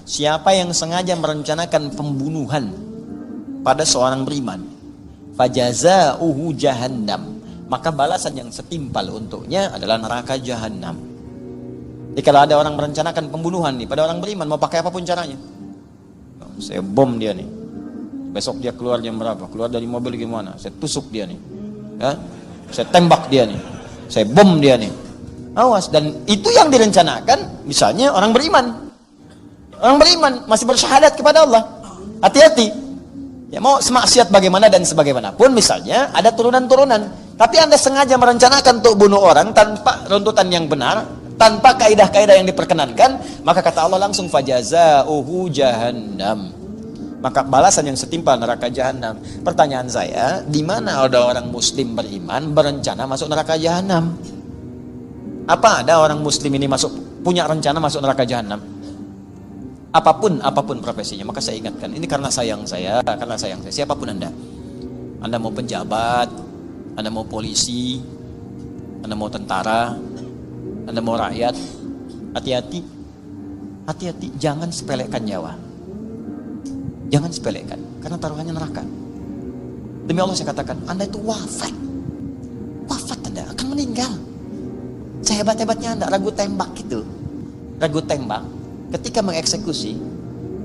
Siapa yang sengaja merencanakan pembunuhan pada seorang beriman, fajazauhu jahannam, maka balasan yang setimpal untuknya adalah neraka jahanam. Jadi kalau ada orang merencanakan pembunuhan nih pada orang beriman, mau pakai apapun caranya, saya bom dia nih, besok dia keluar jam berapa, keluar dari mobil gimana, saya tusuk dia nih, ya? Saya tembak dia nih, saya bom dia nih. Awas. Dan itu yang direncanakan misalnya orang beriman. Orang beriman masih bersyahadat kepada Allah. Hati-hati. Ya, mau semaksiat bagaimana dan sebagaimanapun, misalnya ada turunan-turunan, tapi Anda sengaja merencanakan untuk bunuh orang tanpa runtutan yang benar, tanpa kaidah-kaidah yang diperkenankan, maka kata Allah langsung fajazauhu jahannam. Maka balasan yang setimpal neraka jahanam. Pertanyaan saya, di mana ada orang muslim beriman berencana masuk neraka jahanam? Apa ada orang muslim ini punya rencana masuk neraka jahanam? Apapun profesinya, maka saya ingatkan, ini karena sayang saya, siapapun Anda mau penjabat, Anda mau polisi, Anda mau tentara, Anda mau rakyat, hati-hati, jangan sepelekan nyawa. Jangan sepelekan, karena taruhannya neraka. Demi Allah saya katakan, Anda itu wafat Anda akan meninggal. Sehebat-hebatnya Anda ragu tembak gitu, ketika mengeksekusi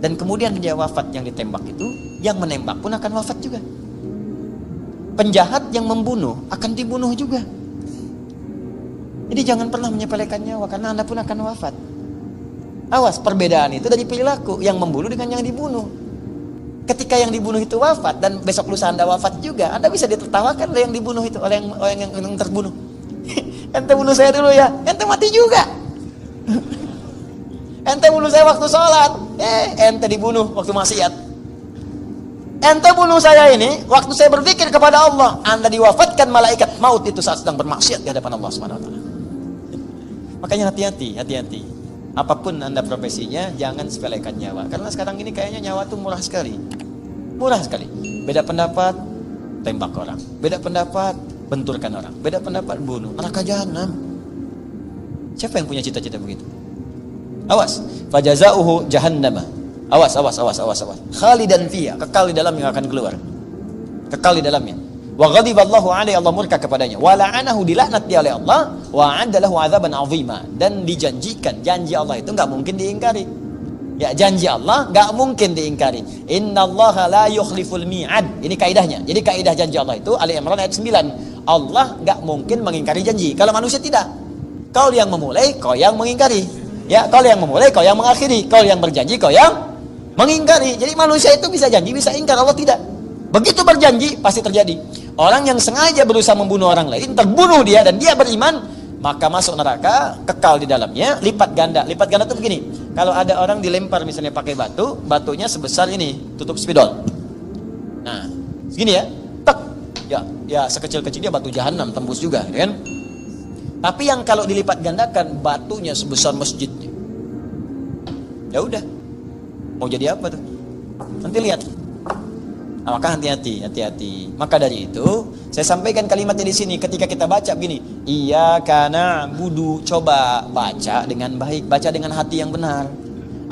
dan kemudian dia wafat, yang ditembak itu, yang menembak pun akan wafat juga. Penjahat yang membunuh akan dibunuh juga. Jadi jangan pernah menyepelekan nyawa, karena Anda pun akan wafat. Awas, perbedaan itu dari perilaku yang membunuh dengan yang dibunuh. Ketika yang dibunuh itu wafat dan besok lusa Anda wafat juga, Anda bisa ditertawakan oleh yang dibunuh itu, oleh yang terbunuh. Ente bunuh saya dulu ya, ente mati juga. Ente bunuh saya waktu sholat, ente dibunuh waktu maksiat. Ente bunuh saya ini waktu saya berzikir kepada Allah, Anda diwafatkan malaikat maut itu saat sedang bermaksiat di hadapan Allah Subhanahu wa taala. Makanya hati-hati. Apapun Anda profesinya, jangan sepelekan nyawa. Karena sekarang ini kayaknya nyawa itu murah sekali. Beda pendapat, tembak orang. Beda pendapat, benturkan orang. Beda pendapat, bunuh. Neraka jahanam. Siapa yang punya cita-cita begitu? Awas, fajazauhu jahannam. Awas. Khalidan fiha, kekal di dalamnya, akan keluar. Kekal di dalamnya. Wa ghadiballahu alaihi, Allah murka kepadanya. Wa la'anahu, dilaknat dia oleh Allah. Wa 'adda lahu 'adzaban 'azima, dan dijanjikan, janji Allah itu enggak mungkin diingkari. Ya, janji Allah enggak mungkin diingkari. Innallaha la yukhliful mi'ad. Ini kaidahnya. Jadi kaidah janji Allah itu Ali Imran ayat 9. Allah enggak mungkin mengingkari janji. Kalau manusia tidak. Kau yang memulai, kau yang mengingkari. Ya, kau yang memulai, kau yang mengakhiri. Kau yang berjanji, kau yang mengingkari. Jadi manusia itu bisa janji, bisa ingkar, Allah tidak. Begitu berjanji, pasti terjadi. Orang yang sengaja berusaha membunuh orang lain, terbunuh dia dan dia beriman, maka masuk neraka, kekal di dalamnya, lipat ganda. Lipat ganda itu begini. Kalau ada orang dilempar misalnya pakai batu, batunya sebesar ini, tutup spidol. Nah, segini ya. Tek. Ya sekecil-kecilnya batu jahanam, tembus juga, kan? Tapi yang kalau dilipat gandakan, batunya sebesar masjidnya. Ya udah. Mau jadi apa tuh? Nanti lihat. Nah, maka hati-hati. Maka dari itu, saya sampaikan kalimatnya di sini. Ketika kita baca begini, iyyaka na'budu, coba baca dengan baik, baca dengan hati yang benar.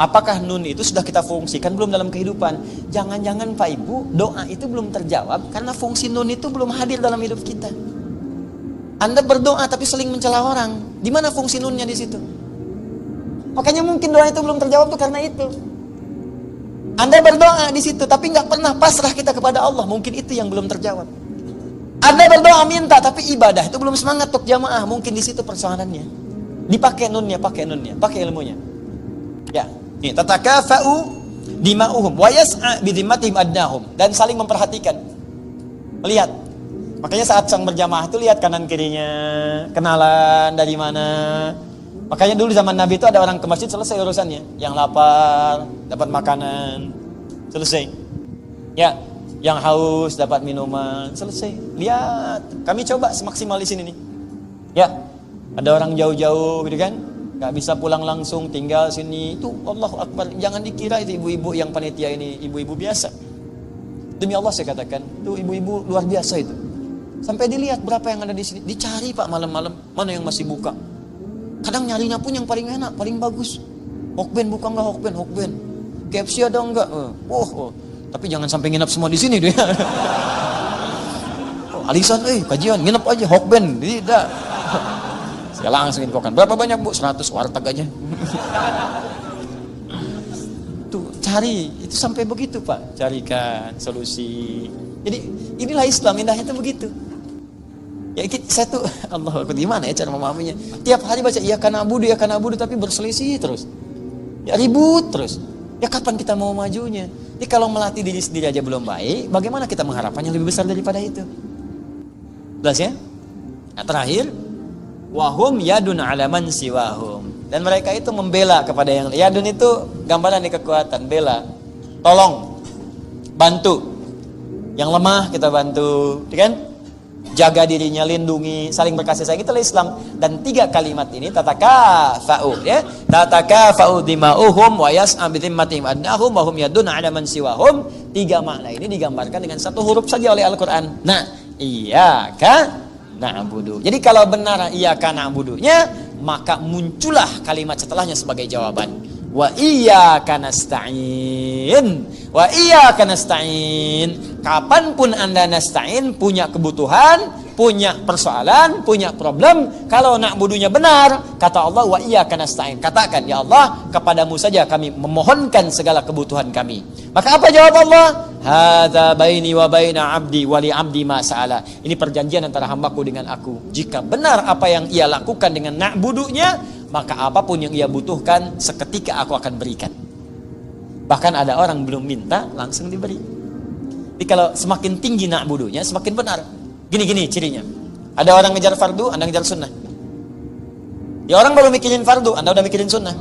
Apakah nun itu sudah kita fungsikan belum dalam kehidupan? Jangan-jangan Pak Ibu, doa itu belum terjawab karena fungsi nun itu belum hadir dalam hidup kita. Anda berdoa tapi seling mencela orang. Di mana fungsi nunnya di situ? Makanya mungkin doa itu belum terjawab tuh karena itu. Anda berdoa di situ tapi nggak pernah pasrah kita kepada Allah, mungkin itu yang belum terjawab. Anda berdoa minta tapi ibadah itu belum semangat untuk jamaah, mungkin di situ persoalannya. Dipakai nunnya, pakai ilmunya. Ya, ini tatakafa'u dima'uhum wa yas'a bidhimmatihim adnahum, dan saling memperhatikan. Lihat. Makanya saat sang berjamaah itu lihat kanan kirinya, kenalan dari mana. Makanya dulu zaman Nabi itu ada orang ke masjid, selesai urusannya. Yang lapar dapat makanan, selesai. Ya, yang haus dapat minuman, selesai. Lihat, kami coba semaksimal di sini nih. Ya, ada orang jauh-jauh gitu kan, nggak bisa pulang langsung, tinggal sini. Itu Allahu Akbar. Jangan dikira itu ibu-ibu yang panitia ini ibu-ibu biasa. Demi Allah saya katakan, itu ibu-ibu luar biasa itu. Sampai dilihat berapa yang ada di sini. Dicari Pak malam-malam, mana yang masih buka. Kadang nyarinya pun yang paling enak, paling bagus. Hokben buka nggak Hokben? Hokben. KFC ada nggak? Tapi jangan sampai nginep semua di sini dia. Alisan, kajian, nginep aja Hokben. Tidak. Saya langsung infokan. Berapa banyak Bu? 100 warteg aja. Tuh, cari. Itu sampai begitu Pak. Carikan solusi. Jadi inilah Islam, indahnya itu begitu. Ya saya tuh, Allah, gimana ya cara memahaminya? Tiap hari baca iya kana abudu, tapi berselisih terus. Ya ribut terus. Ya kapan kita mau majunya? Jadi kalau melatih diri sendiri aja belum baik, bagaimana kita mengharapkannya lebih besar daripada itu? Jelas ya? Nah, terakhir, wahum yadun ala man siwahum. Dan mereka itu membela kepada yang yadun itu gambaran di kekuatan, bela, tolong, bantu. Yang lemah kita bantu, kan? Jaga dirinya, lindungi, saling berkasih sayang, itulah Islam. Dan 3 kalimat ini tatakafa'u, ya. Tatakafa'u dima'uhum wa yas'a bi dhimmatihim adnahum wa hum yadun 'ala man siwahum. 3 makna ini digambarkan dengan 1 huruf saja oleh Al-Qur'an. Nah, iyyaka na'budu. Jadi kalau benar iyyaka na'budunya, maka muncullah kalimat setelahnya sebagai jawaban. Wa iyyaka nasta'in. Wa iyyaka nasta'in. Kapanpun Anda nasta'in, punya kebutuhan, punya persoalan, punya problem, kalau na'budunya benar, kata Allah, wa iyyaka nasta'in. Katakan, ya Allah, kepadamu saja kami memohonkan segala kebutuhan kami. Maka apa jawab Allah? Hadza baini wa baina 'abdi wa li 'abdi ma sa'ala. Ini perjanjian antara hambaku dengan aku. Jika benar apa yang ia lakukan dengan na'budunya, maka apapun yang ia butuhkan seketika aku akan berikan. Bahkan ada orang belum minta langsung diberi. Jadi kalau semakin tinggi na'budunya, semakin benar. Gini-gini cirinya. Ada orang ngejar fardu, Anda ngejar sunnah. Ya orang baru mikirin fardu, Anda udah mikirin sunnah.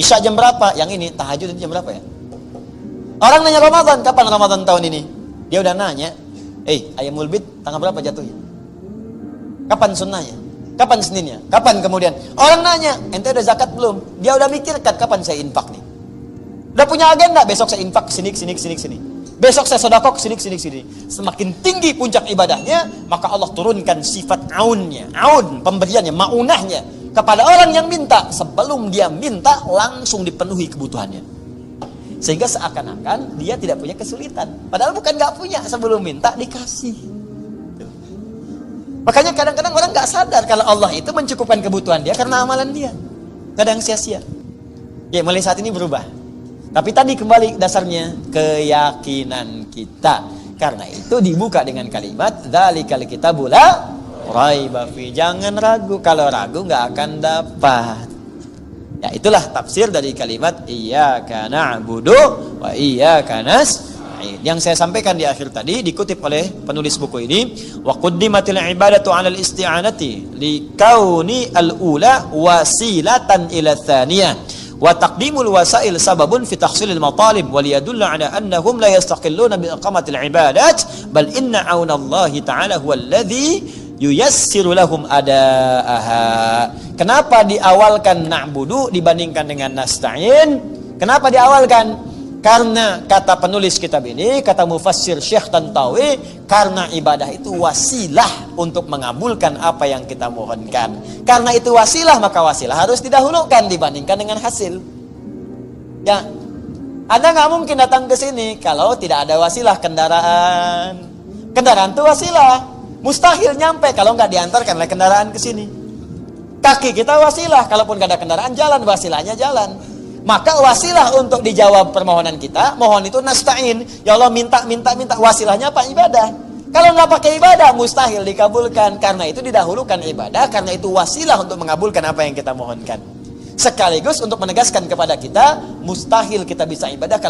Isya jam berapa? Yang ini tahajud jam berapa ya? Orang nanya Ramadan, kapan Ramadan tahun ini? Dia udah nanya, ayamul bid tanggal berapa jatuhnya? Kapan sunnahnya? Kapan Seninnya? Kapan kemudian? Orang nanya, ente udah zakat belum? Dia udah mikirkan kapan saya infak nih. Udah punya agenda, besok saya infak sini. Besok saya sedekah sini. Semakin tinggi puncak ibadahnya, maka Allah turunkan sifat aunnya, pemberiannya, maunahnya kepada orang yang minta. Sebelum dia minta, langsung dipenuhi kebutuhannya. Sehingga seakan-akan dia tidak punya kesulitan. Padahal bukan nggak punya, sebelum minta dikasih. Makanya kadang-kadang orang nggak sadar kalau Allah itu mencukupkan kebutuhan dia karena amalan dia. Kadang sia-sia. Ya mulai saat ini berubah. Tapi tadi kembali dasarnya keyakinan kita. Karena itu dibuka dengan kalimat dzalikal kitabu la raiba fi. Jangan ragu, kalau ragu nggak akan dapat. Ya itulah tafsir dari kalimat iyyaka na'budu wa iyyaka nasta'in. Yang saya sampaikan di akhir tadi dikutip oleh penulis buku ini, wa quddimatil ibadatu 'alal isti'anati li kauni al-ula wasilatan ila tsaniyah. Wa taqdimul wasail sababun fi tahsilil matalib wa liyadulla ala annahum la yastaqilluna bi iqamatil ibadat bal inna aunallahi ta'ala huwa alladhi yuyassiru lahum adaaha. Kenapa diawalkan na'budu dibandingkan dengan nasta'in? Kenapa diawalkan? Karena kata penulis kitab ini, kata mufassir Syekh Tantawi, karena ibadah itu wasilah untuk mengabulkan apa yang kita mohonkan. Karena itu wasilah, maka wasilah harus didahulukan dibandingkan dengan hasil. Ya, Anda nggak mungkin datang ke sini kalau tidak ada wasilah kendaraan. Kendaraan itu wasilah, mustahil nyampe kalau nggak diantarkan oleh kendaraan ke sini. Kaki kita wasilah, kalaupun nggak ada kendaraan jalan, wasilahnya jalan. Maka wasilah untuk dijawab permohonan kita, mohon itu nasta'in. Ya Allah minta, wasilahnya apa? Ibadah. Kalau nggak pakai ibadah, mustahil dikabulkan. Karena itu didahulukan ibadah, karena itu wasilah untuk mengabulkan apa yang kita mohonkan. Sekaligus untuk menegaskan kepada kita, mustahil kita bisa ibadah kalau